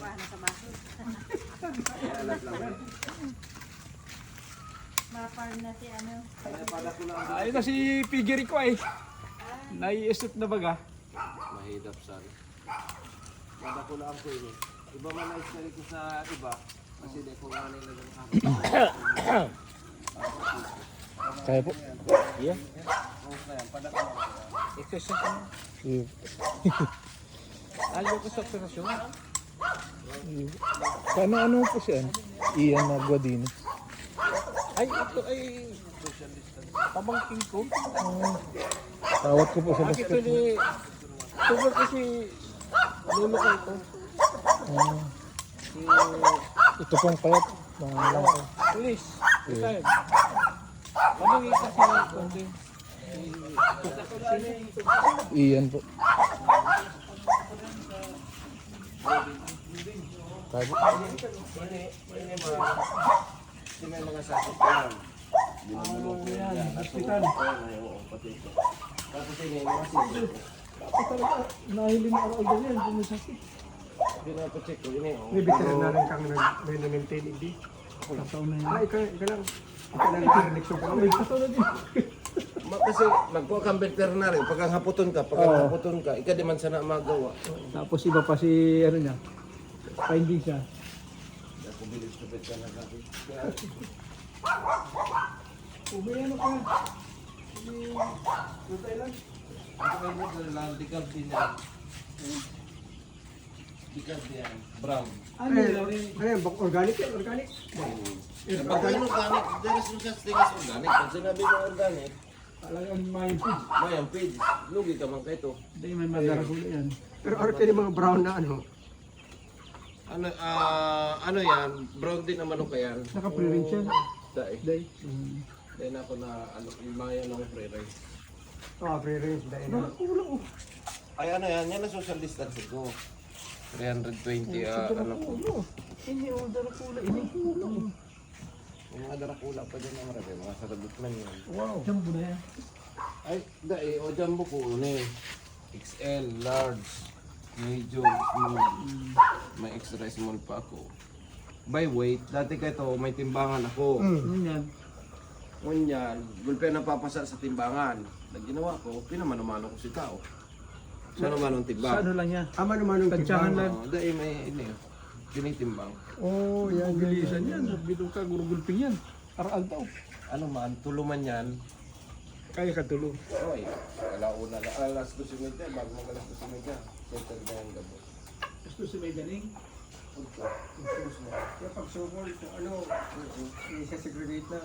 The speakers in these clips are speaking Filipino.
sa bakit. Ma-farm na si ano. Ayun na si Piggery ko ay. Nai-isip na baga. Mahidap sana. Madakulaan ko yun. Iba man na isari ko sa iba. Kasi di ko nga nila ng hapon. Kaya po. Yeah. Oo, kaya padakulaan. Exercise na. Ayaw ko sa operasyon. Ano po siya? Iyan na Guadino. Ay, ito ay pamangking ko. Tawad ko po sa Actually, tubo kasi lolo ko ito. Ito pong payat. Mga lang po. Police. Retired. Pamangkin kasi kundi. Iyan po. Tayo po. Kasi may mga sakit yan. Binumulong ko yan. Hospital. Oo, pati ito. Tapos yun yung mga sigil. Dapat talaga, nahili na araw yan, bumisakit. Pinapacheck ko yun eh. May veterinarian kang nag-maintain hindi. Tataon na Ah, ikaw lang. Ikaw lang nag-connection ka lang. Tataon na din. Kasi magkuha kang veterinary, pag haputon ka, ika di man sana magawa. Tapos iba pa si, ano niya, finding siya. Ako bilis ko veterinary. Umay ano ka? Ako kayo mo lang, dikab din yan. Dikab din yan, brown. Ano yun? Ano yan? Organic yan? Organic? Pag kayo organic, there is no such thing as organic. Pag sinabi mo organic, Talagang may feed. may ang feed. Lugi ka man kayo ito. Hindi, may madaragula yan. Pero ano yung mga brown na ano? Ano yan, brown din naman o kaya. Naka-pre-range yan. Dahil. Day. Dahil na ako na, yung mga yan ang pre-rise. Ah, free-range dahil na. Kulang oh. Ay ano yan ang social distancing ko. 320 ano ko. Hindi oh, daragula. Hindi kulang. Yung mga darakula pa dyan ang marami, mga sarabot man yan. Wow. Jumbo na yan. Ay, dahil o jumbo ko une. XL, large, medium, small. May extra small pa ako. By weight, dati ka ito, may timbangan ako. Ano yan? Ngunyan, gulpe na papasa sa timbangan. Nagginawa ko, pinamanumano ko si tao. Sa naman ang Sa timbang. ano lang yan? Ama naman yung Tansyahan lang. Dahil may ini, tinitimbang. Oh, yan. Bilisan yan. Bilong ka, gurugulping yan. Aral daw. Ano man, tuluman yan. Kaya ka tulong. Oy, alauna na, alas 2:30, bago mag alas 2:30. Center na yung gabo. Gusto si may galing. Kaya pag sumol, ano, isa-segregate na.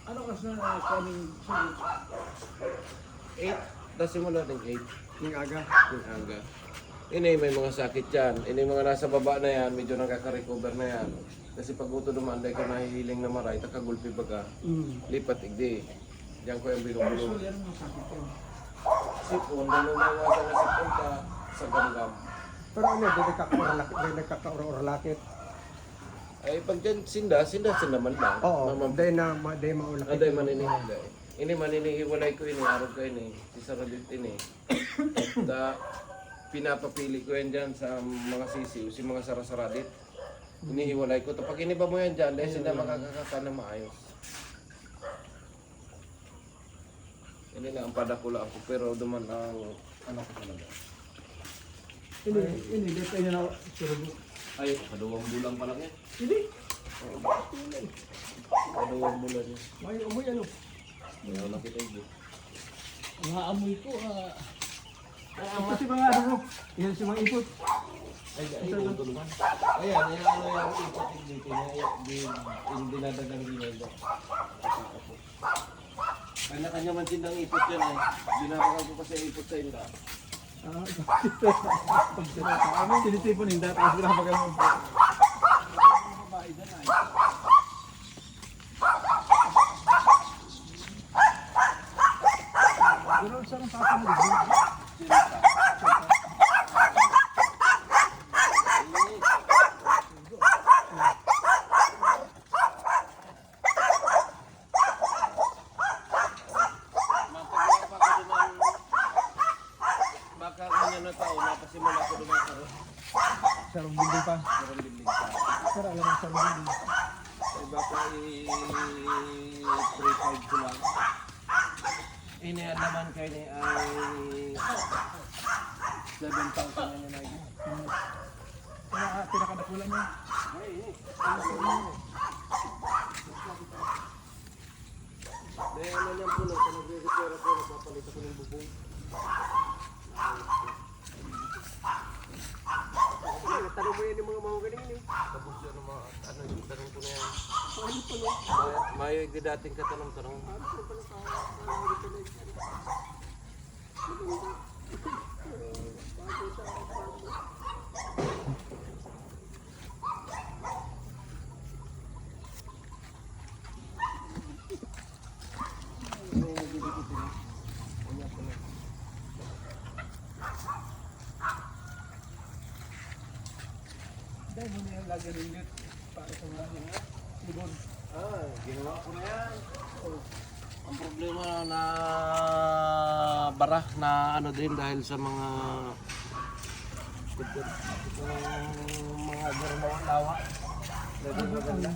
Ano kasi na kaming sunod? 8, tapos simula ng 8. Yung aga. Yung aga. Ini may mga sakit yan. Ini mga nasa baba na yan, medyo nakaka-recover na yan. Kasi pag uto dumanday ko nahihiling na maray, takagulpi baga. Lipat igdi. Diyan ko yung bilong-bilong. Yan ang masakit yan. Sipon, ganun na nga sa nasipon ka sa gamgam. Pero ano, di nagkakaura-lakit. Ay pag dyan sinda man lang. Oo, Mamam- dahil na, dahil maulakit. Aday maninihiwalay. Ini maninihiwalay ko ini, araw ko ini. Si Sarabit ini. At pinapapili ko yan dyan sa mga sisiw, si mga sarasaradit. Inihiwalay ko. Pag iniba mo yan dyan, dahil sila makakakaka na maayos. Hindi na ang padakula ako, pero duman ang ano ko talaga. Ini, dito yun na surugo. Ay, kadawang bulang pa lang yan. Hindi. Kadawang bulan yan. May amoy ano. Ayaw lang kita yun. Ang amoy ko, ito si mga ano, yan si mga ipot. Ay, ito tulungan. Ayan, yan ano yung ipatig dito na yung dinadagang ginagawa. Ay, nakanya man sindang ipot yan eh. Binabagal ko kasi ipot sa inda. Sinitipon yung dati, tapos binabagal mo. Pero saan ang papa mo dito? Baka kanya na tao, napasimula ko duman sa sarong building pa. Sarong building pa. Sir, alam mo sarong building. Ay baka i-3-5 ko lang. Ini naman kayo ni ay 7,000 na yun ay. Pinakadakulan mo. Dahil ano niyang puno, sa nag-repair ako, nagpapalit ako ng bubong. Tanong mo yan yung mga galing yun. Tapos yun ang mga, ano yung tanong ko na yan. May dating katanong-tanong. Dahil mo na yung lagi ringgit para sa mga ibon. Ginawa ko na yan. Ang problema na bara na ano din dahil sa mga mga garawa-lawa. Lagi maganda.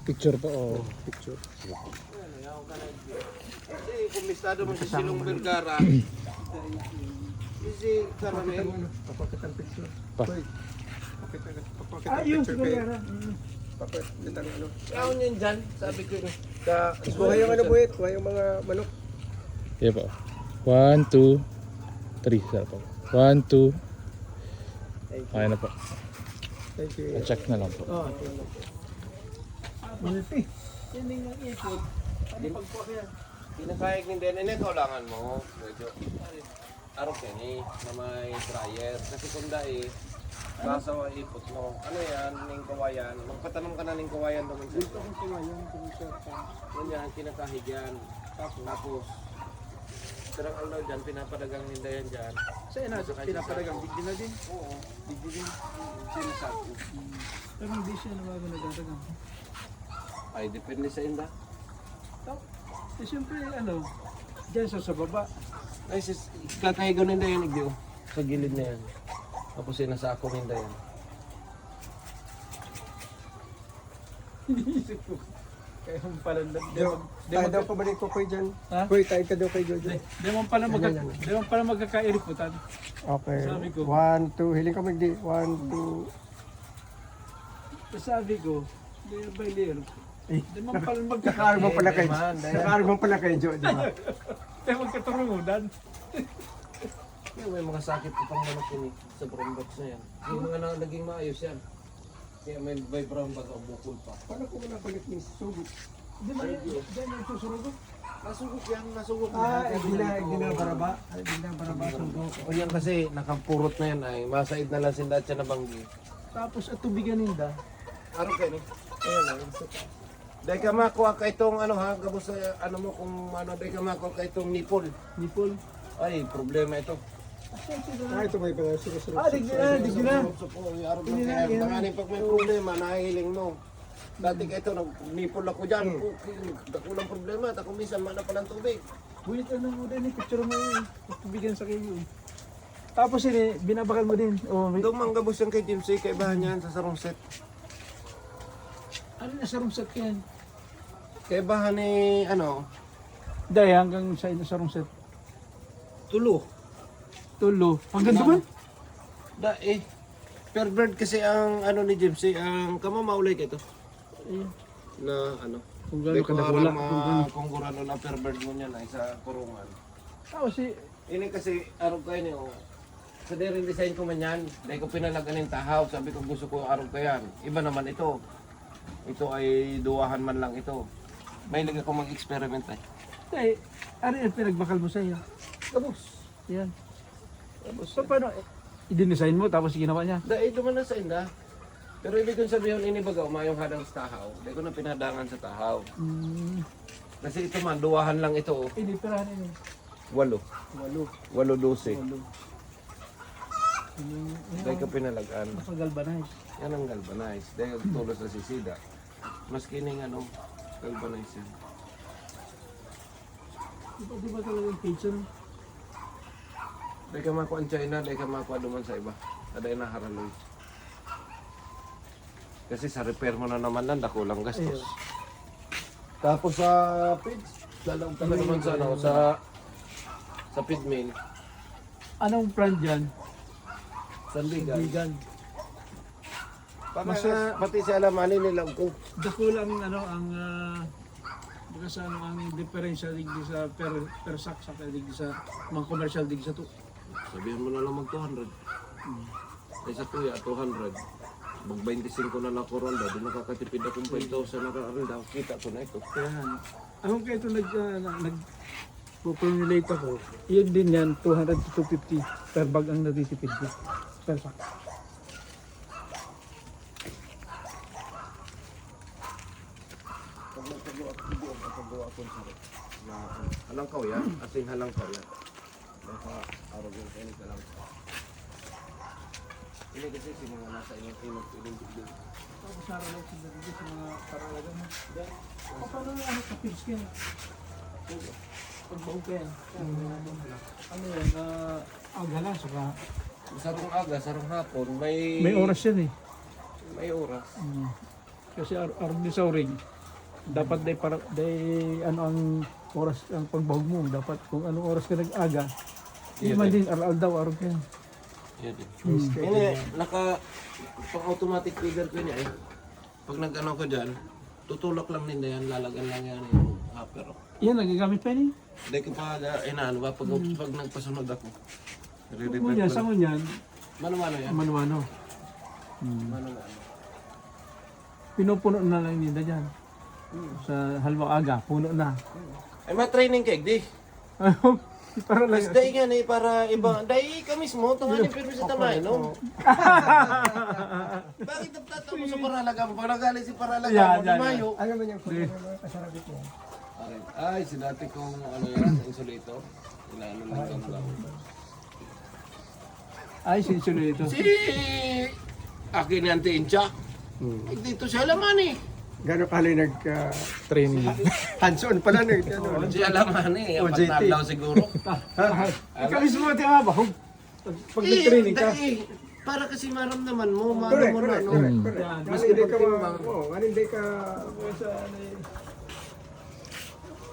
Picture po, oh. Picture. Kasi kumistado mo si Silong Vergara. Kasi karamihan. Papakitang picture. Pa. Papakitang Yung picture siguro kay... yan. Papakitang ano. Yaon yun dyan, sabi ko yun. Kuha yung ano buhit, kuha yung mga manok. Yeah po. 1, 2, 3. Sir po. 1, 2. Okay na po. Thank you. Check na lang po. Multi. Yan yung ikot. Ano pagpok yan? Pinakayag din din, ini kaulangan mo. Medyo, arok yan eh, na may dryer. Kasi kung dahil, kasawa ipot mo. Ano yan, ning kawayan. Magpatanong ka na ning kawayan naman sa ito. Yan yan, kinakahig yan. Tapos, terang alaw dyan, pinapadagang ninda yan dyan. Sa ina, pinapadagang digdi na din. Oo, digdi din. Sinisako. Pero hindi siya nabago nagdadagang. Ay, depende sa inda. Eh siyempre ano, dyan sa baba. Ay, kakahigaw ninda yan, igdiyo. Sa gilid na yan. Tapos sinasako ninda yan. Iniisip ko. Kaya mo pala Tayo daw pabalik ko kayo dyan. Ha? Hoy, tayo ka daw kayo dyan. Di mo pala magkakairiputan. Okay. Sabi ko. 1, 2. Hiling ka magdi. 1, 2. Sabi ko, layer by layer. Di mo pala Nakaarmang pala kayo. Man, dahil- Nakaarmang pala kayo, Jo. Di ba? Kaya magkaturungudan. Yung may mga sakit ko pang manok yun eh, sa brown box na yan. Yung mga naging maayos yan. Kaya may brown bag o bukol pa. Paano ko wala balik yung sugot? Di ba yan yung susurugod? Nasugok yan, nasugok Hindi na baraba. Hindi na baraba sugot. O yan kasi nakampurot na yan ay masaid na lang sinda siya na banggi. Tapos at tubigan ninda. Araw kayo ni? Ayan na. Dahil ka makuha ka itong ano ha, gabo sa ano mo kung ano, dahil ka makuha ka itong nipol. Nipol. Ay, problema ito. Ito may mga sugot. Digdi na. So po, araw na kaya. Tanganin pag may problema, nahihiling mo. Dati ka ito, nipol ako dyan. Dakulang problema, tako minsan mana pa ng tubig. Wait, ano mo din, picture mo yun. Tubigan sa kayo. Tapos yun, binabakal mo din. Oh, may... Doon manggabos yan kay Jim C, kaibahan yan sa sarong set. Ano na sa room set yan? Kaibahan ni, ano, Dahil hanggang sa room set. tulo. Tulo. Hanggang doon? Da eh. Per bird kasi ang ano ni Jim C, ang kamamaulay ka ito. Ayun. Na ano. Kung gano'n kadakula. Kung gano'n na per bird mo niyan ay sa kurungan. Tapos si... Ini kasi araw kayo niyo. Sa rin design ko man yan. Dahil ko pinalagan ng tahaw. Sabi ko gusto ko araw ka yan. Iba naman ito. Ito ay duwahan man lang ito. May lag ako mag-experiment eh. Dahil, ano yung pinagbakal mo sa iyo? Tapos. Yan. So paano? I-design mo tapos ginawa niya? Dahil duman na sa inda. Pero ibig kong sabihin, inibaga, umayong hadang sa tahaw. Dahil ko na pinadangan sa tahaw. Kasi ito man, duwahan lang ito. Oh. Inipirahan niyo. 8. 8. 8-12. 8. Dahil ko pinalagaan. Nakagalvanize. Yan ang galvanize. Dahil tulos na sisida. Mas kining ano, galvanize yan. Di ba talagang pizza? No? Dahil ka makuha ang China, dahil ka makuha duman sa iba. Aday na haraloy. Kasi sa repair mo na naman lang, dako lang gastos. Tapos sa feeds, lalaw ka na naman sa ano, sa feed mill. Anong brand dyan? Sandigan. Vegan. Pati sa alamani nila ko. Dako lang ano ang baka sa ano ang differential digdi sa per sack sa digdi sa mga commercial digdi sa to. Sabihin mo na lang mag 200. Ay sa tuya, 200. Mag 25 na lang ko ron daw. Di nakakatipid akong 5,000 na karoon daw. Kita ko na ito. Kaya ako kaya ito nag-formulate ako. Yun din yan, 200 to 250 per bag ang natitipid ko. Per sack. Pag nagpagawa ako sa halangkaw yan. Asing halangkaw yan. Baka araw yung kainit na lang. Ini kasi si mga nasa inyong pinag-pinag-pinag. Tapos sara lang sila dito sa mga paralaga mo. Paano yung ano kapils ka yan? Pagbahog ka yan. Ano yan? Aga lang, saka Sarong aga, sarong hapon, may may oras yan eh. May oras. Kasi araw din sa orig. Dapat ano ang oras ang pagbahog mo. Dapat kung anong oras ka nag-aga. Hindi man din, araw daw, araw ka yan. Yan din. Ini, pang-automatic feeder ko niya eh. Pag nag-ano ko dyan, tutulak lang nila yan, lalagan lang yan yung hopper. Yan, nagagamit pa yun eh. Hindi ko pa, inaano ba, pag nagpasunod ako. Kung yan, sa yan, Mano-mano yan? mano-mano. Mano-mano. Pinupuno na lang nila dyan. Sa halwa aga, puno na. Ay, ma-training kay di. Para lang. Mas dahi nga eh, para iba. Dahi ka mismo, tanganin pero sa tamay, no? Bakit nagtataw mo sa paralaga mo? Pag nagaling si paralaga mo, di mayo. Ano man yung kulay ng kasarabit niya? Ay, sinati kong ano yan, insulator. Inaano lang lang. Ay, sinsulo ito. Si akin ni Auntie Incha. Dito siya laman eh. Gano'n kali Training. hands-on pala na ito. Ano? Siya laman eh. Apat OJT. na daw siguro. Ikaw mismo mati ang mabahog. Pag nag-training ka. Para kasi maramdaman mo, Correct, mo na, correct, no? correct, correct. Yan. Ano hindi ka ano hindi ka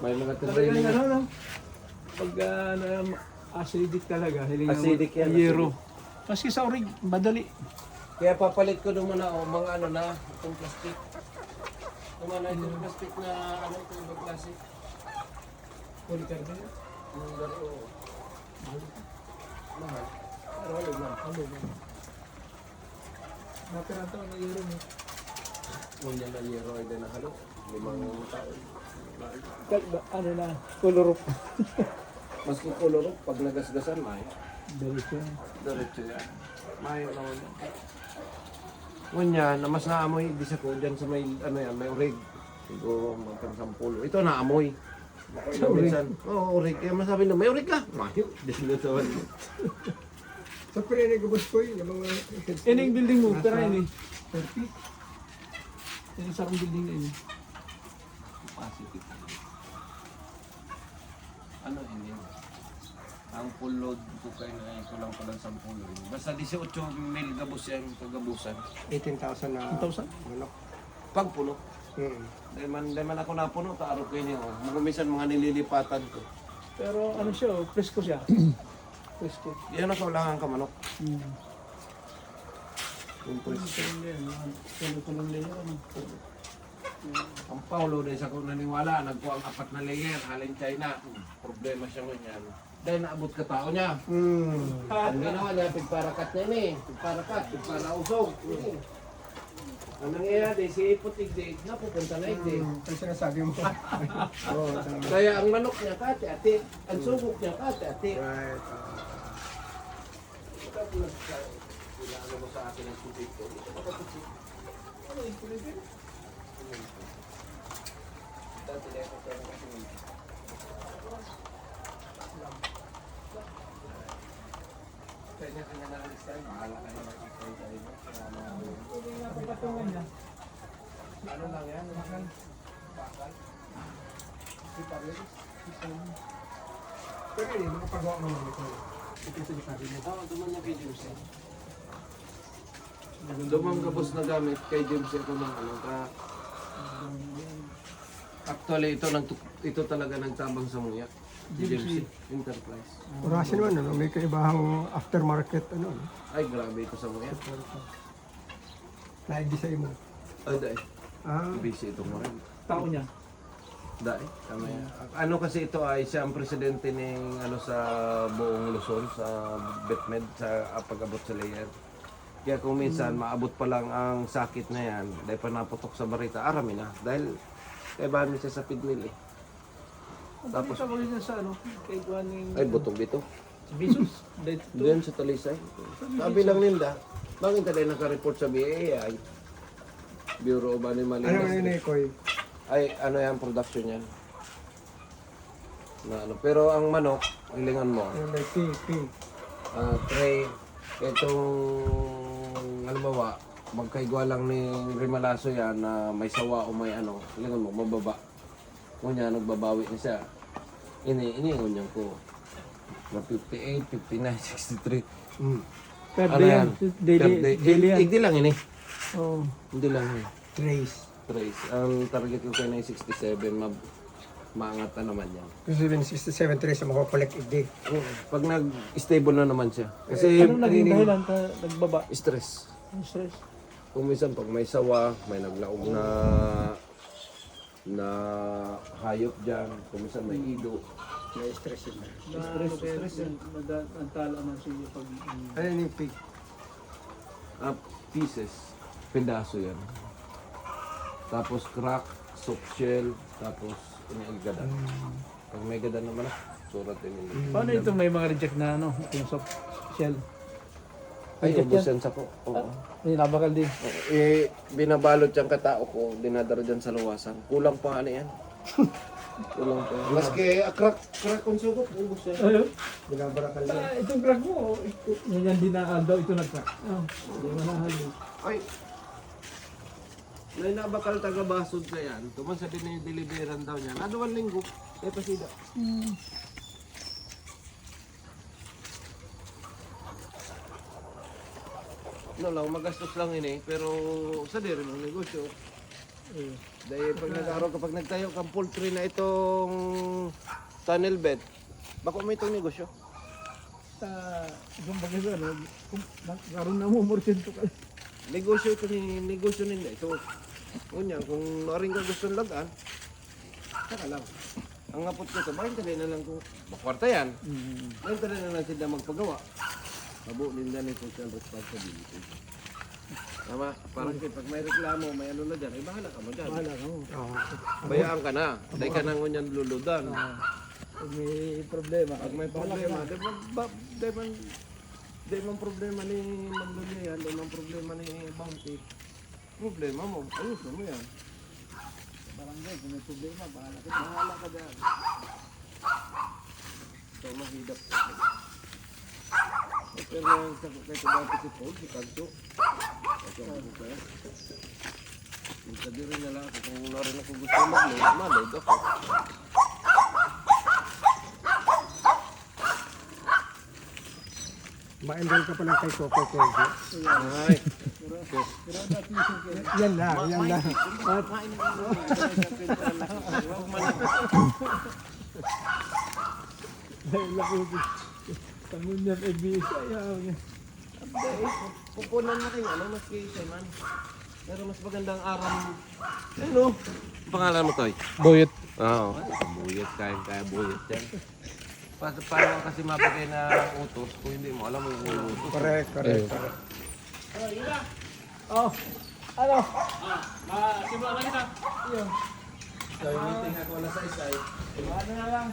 May mga Talagang training. ano, no? Pag acidic talaga, hiling Acidic yan, yero. Maski sa orig, madali. Kaya papalit ko naman na mga ano na, itong plastic. Naman na itong plastic na ano, itong ibang klase. Polycarbonate. Yung garo. Mahal. Pero wala lang. Napirata ang yero mo. Ngunyan na yero ay din nakalo. 5 taon. Ano na, color of. Mas kukuloro pag nagasgasan, may. Diretso. Diretso yan. Mayo naman yan. Ngunyan, na mas naamoy, di sa ko dyan sa may, ano yan, may urig. Siguro magkang 10. Ito naamoy. Sa urig? Oo, urig. Kaya masabi na, may urig ka. Mayo. Di sila tawag. sa pwede gubos ko yung mga Ini yung building mo, pero ini. 30. Yan isa kong building na ini. Capacity. Ano ini? Ang full load ko kayo na ito lang palang 10 rin. Basta 18 mil gabos yan, kagabusan. 18,000 na 1,000? manok. Pag puno. Dahil man ako napuno, taaro ko yun yun. Magumisan mga nililipatan ko. Pero ano siya, presko siya. Presko. Yan ang kaulangan ka manok. Yung presko. Tulong layer. Ang Paulo dahil sa kung naniwala, nagkuha ang 4 na layer, halin China. Problema siya ngayon. Dahil naabot ka tao niya. Ang ginawa niya, pigparakat niya ni. Pigparakat, pigparausog. Ang nangyayari, si Iputig-dig, napupunta na igdig. Ang sinasabi mo. Oo, tama. Kaya ang manok niya, kati-ati. Ang sugok niya, kati-ati. Right. Ano mo sa akin ang tubig ko? Ano yung tubig ko? Dati na ito pero kasi kanya-kanya na alis tayo. Mahala ka na mag-ikay tayo. Ano lang yan? Bakal? Si Paris? Pero yun, makapagawa mo naman ito. Ito sa cabinet. Oo, duman niya kay James eh. Dumang gabos na gamit kay James ako ng ano ka. Actually, ito talaga nagtabang sa muya. James Enterprise. Orasi naman, ano, may kaibahang aftermarket, ano, Ay, grabe ito sa muya. na-design mo. Ay, dahil. Ah, Busy ito mo rin. Tao niya. Dahil. Tama yan. Ano kasi ito ay siya ang presidente ng ano sa buong Luzon, sa Betmed, sa pag-abot sa layer. Kaya kung minsan maabot pa lang ang sakit na yan, dahil pa naputok sa barita, arami na. Dahil kaibahan mo siya sa feedmill eh. Tapos sa niya sa ano, kay Juaning Ay, butog dito. Bisus. Diyan sa Talisay. Sabi lang nila, bakit tayo naka-report sa BAI? Bureau of Animal ano yun Industry. eh, Koy? Ay, ano yan, production yan. Na, ano. Pero ang manok, hilingan mo. Ano may P. Tray, itong, halimbawa, magkaigwa lang ni Rimalaso yan na may sawa o may ano, hilingan mo, mababa. Kunya, nagbabawi na siya. Iniingon niya ko. Na 58, 59, 63. Per Ano day yan? yan. Daily. Per day. Daily yan. Hindi lang ini. Oo. Hindi lang ini. Trace. Trace. Ang target ko kayo na 67, maangat na naman yan. Kasi 67 trace na makukolect igdig. Pag nag-stable na naman siya. Kasi Anong naging dahilan ka nagbaba? stress. Ang stress. Kung minsan pag may sawa, may naglaog na hayop dyan. Kung minsan may ido. May stress yun. Stress yan. Nagtala man siya pag... Ano yung P? Pieces. Pedaso yan. Tapos crack, soft shell, tapos iniigada. Pag may gada naman surat din nila. Paano ito may mga reject na ano? Yung soft shell. Ay, Reject ubos yan? yan sa ko. Oo. May nabakal din. Binabalot yung katao ko, dinadara dyan sa luwasan. Kulang pa ano yan. Kulang pa. Maski crack kung sugot, ubos yan. Ayun. Binabarakal yan. Itong crack mo, yan din na daw ito nag-crack. Hindi mo nahalo. Ay, may nabakal taga-basod ka yan. Tuman sa dinideliveran daw niya. Naduwan linggo, kaya pasida. No lang, magastos lang ini, pero sa diri ng negosyo. Dahil pag nag-araw kapag nagtayo kang poultry na itong tunnel bed, bako mo itong negosyo. Kung bagay ko, ano, karoon na mo, morsyento ka. Negosyo ito negosyo nila. Ito, kunya, kung maring ka gusto lagaan, saka lang. Ang ngapot ko ito, bakit tayo na lang kung bakwarta yan? Bakit tayo na lang sila magpagawa? Mabo nila ni social responsibility. Tama, parang pag may reklamo, may ano na dyan, ay bahala ka mo dyan. Bahala ka mo. Bayaan ka na. Dahil ka nang ngunyan luludan. Pag may problema. Pag may problema, di man problema ni Manlunya yan, di man problema ni Bounty. Problema mo, ayusin mo yan. Barangay, kung may problema, bahala ka. Bahala ka dyan. So, mahidap. Pero yung sa kaya dati si Paul, si Kanto. Ito ako kaya. Yung sabi rin nila ako, kung wala rin ako gusto mag-load, ma-load ako. Ma-enroll ka pa lang kay Coco Koy. Ay, Yan na, yan na. Dahil ako, tangon niya, FBS, ayaw niya. pupunan mo kayo, ano, mas kay man. Pero mas magandang aram. Ano? Pangalan mo, Toy? Boyet. Oo. Buyot, kaya buyot yan. Paano kasi mapagay na utos kung hindi mo alam mo yung utos. Correct, correct. Oh, ano? So, meeting ako na sa isay. Ano na lang?